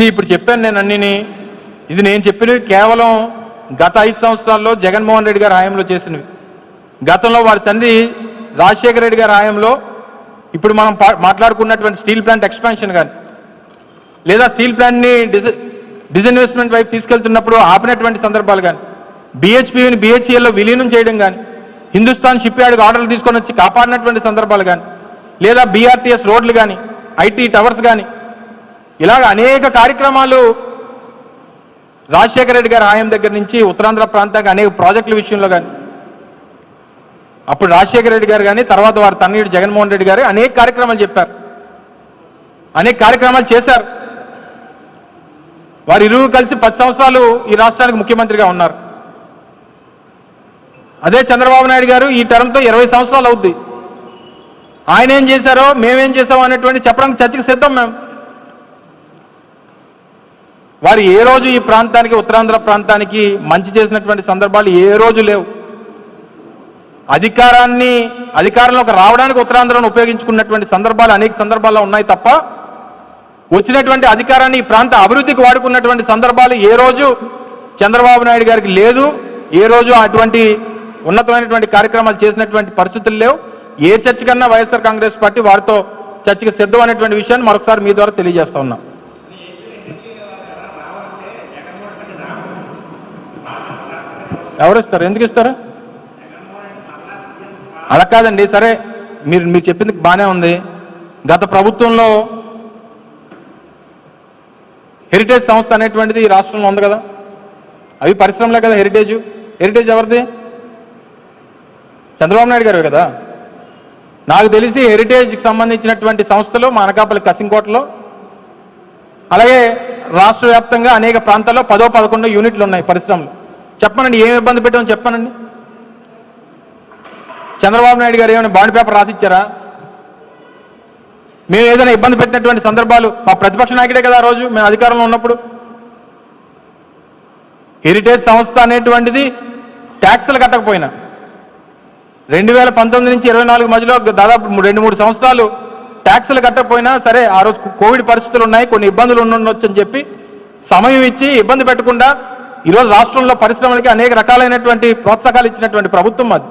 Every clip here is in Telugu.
ఇప్పుడు చెప్పాను నేను అన్నిని. ఇది నేను చెప్పినవి కేవలం గత 5 సంవత్సరాల్లో జగన్మోహన్ రెడ్డి గారి హయాంలో చేసినవి. గతంలో వారి తండ్రి రాజశేఖర రెడ్డి గారి హయాంలో ఇప్పుడు మనం మాట్లాడుకున్నటువంటి స్టీల్ ప్లాంట్ ఎక్స్పాన్షన్ కానీ, లేదా స్టీల్ ప్లాంట్ని డిస్ఇన్వెస్ట్మెంట్ వైపు తీసుకెళ్తున్నప్పుడు ఆపినటువంటి సందర్భాలు కానీ, BHPని BHELలో విలీనం చేయడం కానీ, హిందుస్థాన్ షిప్ యార్డ్కి ఆర్డర్లు తీసుకొని వచ్చి కాపాడినటువంటి సందర్భాలు కానీ, లేదా BRTS రోడ్లు కానీ, IT టవర్స్ కానీ, ఇలాగ అనేక కార్యక్రమాలు రాజశేఖర రెడ్డి గారి హయాం దగ్గర నుంచి ఉత్తరాంధ్ర ప్రాంతానికి అనేక ప్రాజెక్టుల విషయంలో కానీ, అప్పుడు రాజశేఖర రెడ్డి గారు కానీ తర్వాత వారి తనయుడు జగన్మోహన్ రెడ్డి గారు అనేక కార్యక్రమాలు చెప్పారు, అనేక కార్యక్రమాలు చేశారు. వారు ఇరువురు కలిసి 10 సంవత్సరాలు ఈ రాష్ట్రానికి ముఖ్యమంత్రిగా ఉన్నారు. అదే చంద్రబాబు నాయుడు గారు ఈ టర్మ్తో 20 సంవత్సరాలు అవుద్ది. ఆయన ఏం చేశారో మేమేం చేసామో అనేటువంటి చెప్పడానికి చర్చకు సిద్ధం మేము. వారు ఏ రోజు ఈ ప్రాంతానికి, ఉత్తరాంధ్ర ప్రాంతానికి మంచి చేసినటువంటి సందర్భాలు ఏ రోజు లేవు. అధికారంలోకి రావడానికి ఉత్తరాంధ్రను ఉపయోగించుకున్నటువంటి సందర్భాలు అనేక సందర్భాల్లో ఉన్నాయి తప్ప, వచ్చినటువంటి అధికారాన్ని ఈ ప్రాంత అభివృద్ధికి వాడుకున్నటువంటి సందర్భాలు ఏ రోజు చంద్రబాబు నాయుడు గారికి లేదు. ఏ రోజు అటువంటి ఉన్నతమైనటువంటి కార్యక్రమాలు చేసినటువంటి పరిస్థితులు లేవు. ఏ చర్చ కన్నా వైఎస్ఆర్ కాంగ్రెస్ పార్టీ వారితో చర్చకు సిద్ధం అనేటువంటి విషయాన్ని మరొకసారి మీ ద్వారా తెలియజేస్తా ఉన్నా. ఎవరు ఇస్తారు? ఎందుకు ఇస్తారు? అలా కాదండి. సరే, మీరు చెప్పింది బాగానే ఉంది. గత ప్రభుత్వంలో హెరిటేజ్ సంస్థ అనేటువంటిది ఈ రాష్ట్రంలో ఉంది కదా, అవి పరిశ్రమలే కదా. హెరిటేజ్ ఎవరిది? చంద్రబాబు నాయుడు గారు కదా. నాకు తెలిసి హెరిటేజ్కి సంబంధించినటువంటి సంస్థలు మా అనకాపల్లి కసింకోటలో, అలాగే రాష్ట్ర వ్యాప్తంగా అనేక ప్రాంతాల్లో 10-11 యూనిట్లు ఉన్నాయి పరిశ్రమలు. చెప్పనండి, ఏమి ఇబ్బంది పెట్టామని చెప్పానండి. చంద్రబాబు నాయుడు గారు ఏమైనా బాండ్ పేపర్ రాసిచ్చారా? మేము ఏదైనా ఇబ్బంది పెట్టినటువంటి సందర్భాలు మా ప్రతిపక్ష నాయకుడే కదా ఆ రోజు మేము అధికారంలో ఉన్నప్పుడు. హెరిటేజ్ సంస్థ అనేటువంటిది ట్యాక్సులు కట్టకపోయినా 2019 నుంచి 24 మధ్యలో దాదాపు 2-3 సంవత్సరాలు ట్యాక్సులు కట్టకపోయినా సరే, ఆ రోజు కోవిడ్ పరిస్థితులు ఉన్నాయి, కొన్ని ఇబ్బందులు ఉండొచ్చు అని చెప్పి సమయం ఇచ్చి ఇబ్బంది పెట్టకుండా ఈరోజు రాష్ట్రంలో పరిశ్రమలకి అనేక రకాలైనటువంటి ప్రోత్సాహాలు ఇచ్చినటువంటి ప్రభుత్వం అది.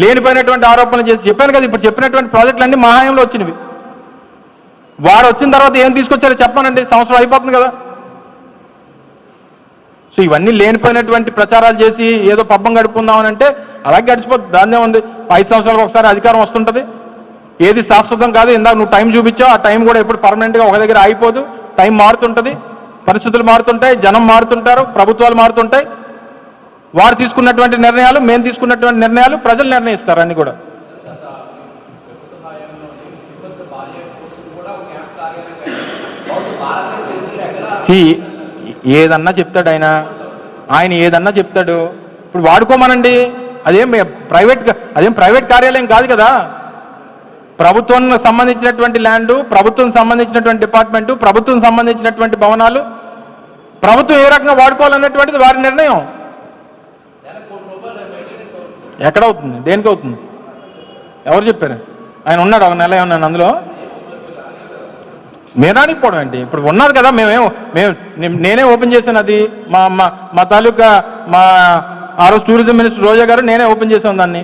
లేనిపోయినటువంటి ఆరోపణలు చేసి చెప్పాను కదా. ఇప్పుడు చెప్పినటువంటి ప్రాజెక్టులన్నీ మా హయాంలో వచ్చినవి. వారు వచ్చిన తర్వాత ఏం తీసుకొచ్చారో చెప్పానండి. సంవత్సరం అయిపోతుంది కదా. సో ఇవన్నీ లేనిపోయినటువంటి ప్రచారాలు చేసి ఏదో పబ్బం గడుపుకుందామని అంటే అలాగే గడిచిపోతుంది. దాన్నే ఉంది. 5 సంవత్సరాలకు ఒకసారి అధికారం వస్తుంటుంది. ఏది శాశ్వతం కాదు. ఇందాక నువ్వు టైం చూపించావు, ఆ టైం కూడా ఎప్పుడు పర్మనెంట్గా ఒక దగ్గర ఆగిపోదు. టైం మారుతుంటుంది, పరిస్థితులు మారుతుంటాయి, జనం మారుతుంటారు, ప్రభుత్వాలు మారుతుంటాయి. వారు తీసుకున్నటువంటి నిర్ణయాలు, మేము తీసుకున్నటువంటి నిర్ణయాలు ప్రజలు నిర్ణయిస్తారు అన్ని కూడా. ఏదన్నా చెప్తాడు ఆయన ఏదన్నా చెప్తాడు. ఇప్పుడు వాడుకోమనండి. అదేం ప్రైవేట్ కార్యాలయం కాదు కదా. ప్రభుత్వం సంబంధించినటువంటి ల్యాండు, ప్రభుత్వం సంబంధించినటువంటి డిపార్ట్మెంటు, ప్రభుత్వం సంబంధించినటువంటి భవనాలు ప్రభుత్వం ఏ రకంగా వాడుకోవాలనేటువంటిది వారి నిర్ణయం. ఎక్కడ అవుతుంది? దేనికి అవుతుంది? ఎవరు చెప్పారు? ఆయన ఉన్నాడు, ఒక నెల ఏమన్నాను అందులో. మేరానికి పోవడం ఏంటి? ఇప్పుడు ఉన్నది కదా. నేనే ఓపెన్ చేశాను అది. మా తాలూకా ఆ రోజు టూరిజం మినిస్టర్ రోజా గారు నేనే ఓపెన్ చేశాను దాన్ని.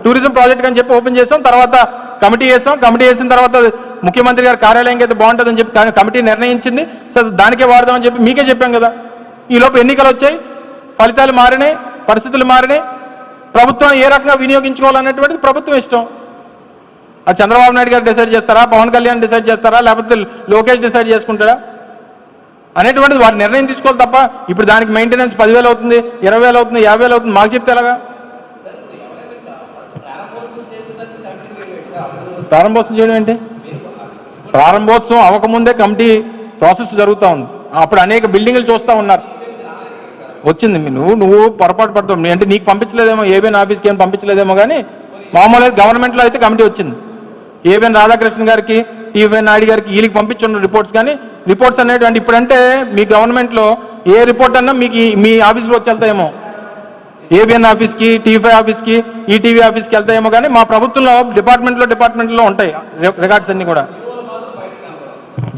టూరిజం ప్రాజెక్ట్ అని చెప్పి ఓపెన్ చేసాం. తర్వాత కమిటీ వేసాం. కమిటీ వేసిన తర్వాత ముఖ్యమంత్రి గారి కార్యాలయంకి అయితే బాగుంటుందని చెప్పి కమిటీ నిర్ణయించింది. సరే, దానికే వాడదామని చెప్పి మీకే చెప్పాం కదా. ఈలోపు ఎన్నికలు వచ్చాయి, ఫలితాలు మారినాయి, పరిస్థితులు మారినాయి. ప్రభుత్వం ఏ రకంగా వినియోగించుకోవాలనేటువంటిది ప్రభుత్వం ఇష్టం. అది చంద్రబాబు నాయుడు గారు డిసైడ్ చేస్తారా, పవన్ కళ్యాణ్ డిసైడ్ చేస్తారా, లేకపోతే లోకేష్ డిసైడ్ చేసుకుంటారా అనేటువంటిది వారి నిర్ణయం తీసుకోవాలి తప్ప ఇప్పుడు దానికి మెయింటెనెన్స్ 10,000 అవుతుంది, 20,000 అవుతుంది, 50,000 అవుతుంది మాకు చెప్తే ఎలాగా? ప్రారంభోత్సవం చేయడం ఏంటి? ప్రారంభోత్సవం అవ్వకముందే కమిటీ ప్రాసెస్ జరుగుతూ ఉంది. అప్పుడు అనేక బిల్డింగ్లు చూస్తూ ఉన్నారు. వచ్చింది. నువ్వు పొరపాటు పడతావు. అంటే నీకు పంపించలేదేమో, ఏబిఎన్ ఆఫీస్కి ఏం పంపించలేదేమో, కానీ మామూలుగా గవర్నమెంట్లో అయితే కమిటీ వచ్చింది. ఏబిఎన్ రాధాకృష్ణ గారికి, టీవీఎన్ నాయుడు గారికి వీళ్ళకి పంపించున్న రిపోర్ట్స్. కానీ రిపోర్ట్స్ అనేటువంటి ఇప్పుడంటే మీ గవర్నమెంట్లో ఏ రిపోర్ట్ అన్నా మీకు మీ ఆఫీస్లో వచ్చి వెళ్తాయేమో. ఏబిఎన్ ఆఫీస్కి, టీవీ ఆఫీస్కి, ఈటీవీ ఆఫీస్కి వెళ్తాయేమో, కానీ మా ప్రభుత్వంలో డిపార్ట్మెంట్లో ఉంటాయి రికార్డ్స్ అన్నీ కూడా.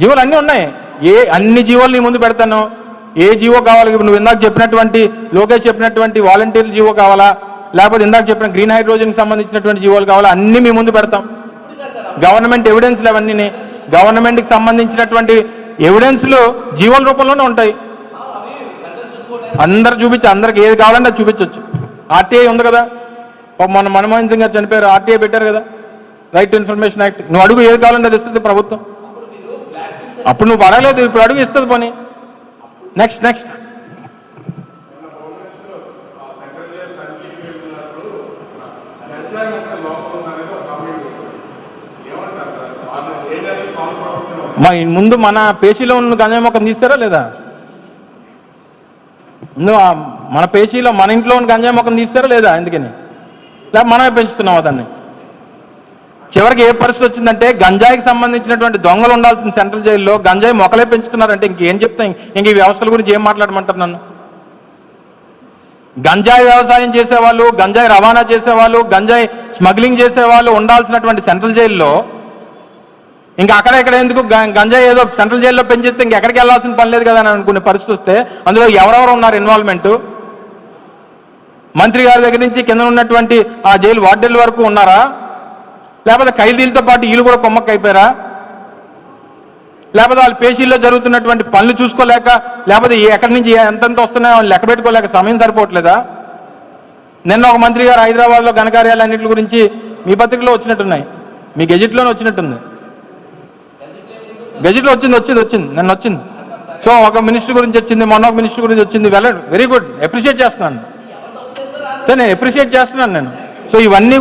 జీవోలు అన్నీ ఉన్నాయి. అన్ని జీవోలు నీ ముందు పెడతాను. ఏ జీవో కావాలి? నువ్వు ఇందాక చెప్పినటువంటి లోకేష్ చెప్పినటువంటి వాలంటీర్ జీవో కావాలా, లేకపోతే ఇందాక చెప్పిన గ్రీన్ హైడ్రోజన్కి సంబంధించినటువంటి జీవోలు కావాలా, అన్నీ మీ ముందు పెడతాం. గవర్నమెంట్ ఎవిడెన్స్లు అవన్నీ గవర్నమెంట్కి సంబంధించినటువంటి ఎవిడెన్స్లు జీవోల రూపంలోనే ఉంటాయి. అందరు చూపించి అందరికి ఏది కావాలంటే అది చూపించవచ్చు. ఆర్టీఐ ఉంది కదా, మన మన్మోహన్ సింగ్ గారు చనిపోయారు, ఆర్టీఐ పెట్టారు కదా, రైట్ టు ఇన్ఫర్మేషన్ యాక్ట్. నువ్వు అడుగు, ఏది కావాలంటే అది ఇస్తుంది ప్రభుత్వం. అప్పుడు నువ్వు అడగలేదు, ఇప్పుడు అడుగు ఇస్తుంది పోనీ. నెక్స్ట్ ముందు మన పేషీలో ఉన్న గంజాయి మొక్కను తీస్తారా లేదా? మన పేషీలో మన ఇంట్లో ఉన్న గంజాయి మొక్కను తీస్తారా లేదా? ఎందుకని లేకపోతే మనమే పెంచుతున్నాం దాన్ని? చివరికి ఏ పరిస్థితి వచ్చిందంటే గంజాయికి సంబంధించినటువంటి దొంగలు ఉండాల్సిన సెంట్రల్ జైల్లో గంజాయి మొక్కలే పెంచుతున్నారంటే ఇంకేం చెప్తాం? ఇంక ఈ వ్యవస్థల గురించి ఏం మాట్లాడమంటారు నన్ను? గంజాయి వ్యవసాయం చేసేవాళ్ళు, గంజాయి రవాణా చేసేవాళ్ళు, గంజాయి స్మగ్లింగ్ చేసేవాళ్ళు ఉండాల్సినటువంటి సెంట్రల్ జైల్లో ఇంకా అక్కడెక్కడ ఎందుకు గంజాయి ఏదో సెంట్రల్ జైల్లో పెంచేస్తే ఇంకెక్కడికి వెళ్ళాల్సిన పని లేదు కదా అని అనుకునే పరిస్థితి వస్తే అందులో ఎవరెవరు ఉన్నారు ఇన్వాల్వ్మెంట్? మంత్రి గారి దగ్గర నుంచి కింద ఉన్నటువంటి ఆ జైలు వార్డెన్ల వరకు ఉన్నారా? లేకపోతే ఖైదీలతో పాటు వీళ్ళు కూడా కొమ్మక్క అయిపోయారా? లేకపోతే వాళ్ళ పేషీల్లో జరుగుతున్నటువంటి పనులు చూసుకోలేక, లేకపోతే ఎక్కడి నుంచి ఎంతెంత వస్తున్నాయో లెక్క పెట్టుకోలేక సమయం సరిపోవట్లేదా? నిన్న ఒక మంత్రి గారు హైదరాబాద్లో ఘనకార్యాలన్నింటి గురించి మీ పత్రికలో వచ్చినట్టున్నాయి, మీ గెజిట్లోనే వచ్చినట్టుంది. గెజిట్లో వచ్చింది నిన్న వచ్చింది. సో ఒక మినిస్టర్ గురించి వచ్చింది, మొన్న ఒక మినిస్టర్ గురించి వచ్చింది. వెరీ గుడ్, అప్రిషియేట్ చేస్తున్నాను సార్, నేను అప్రిషియేట్ చేస్తున్నాను నేను. సో ఇవన్నీ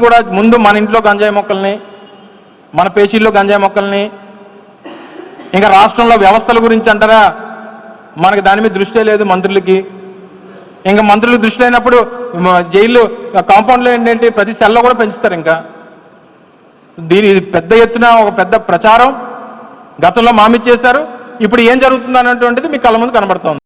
కూడా ముందు మన ఇంట్లో గంజాయి మొక్కల్ని, మన పేషీల్లో గంజాయి మొక్కల్ని, ఇంకా రాష్ట్రంలో వ్యవస్థల గురించి అంటారా? మనకి దాని మీద దృష్టే లేదు మంత్రులకి. ఇంకా మంత్రులకు దృష్టి అయినప్పుడు జైలు కాంపౌండ్లో ఏంటంటే ప్రతి సెల్లో కూడా పెంచుతారు. ఇంకా దీని పెద్ద ఎత్తున ఒక పెద్ద ప్రచారం గతంలో మామిచ్చేశారు. ఇప్పుడు ఏం జరుగుతుంది అన్నటువంటిది మీ కళ్ళ ముందు కనబడుతోంది.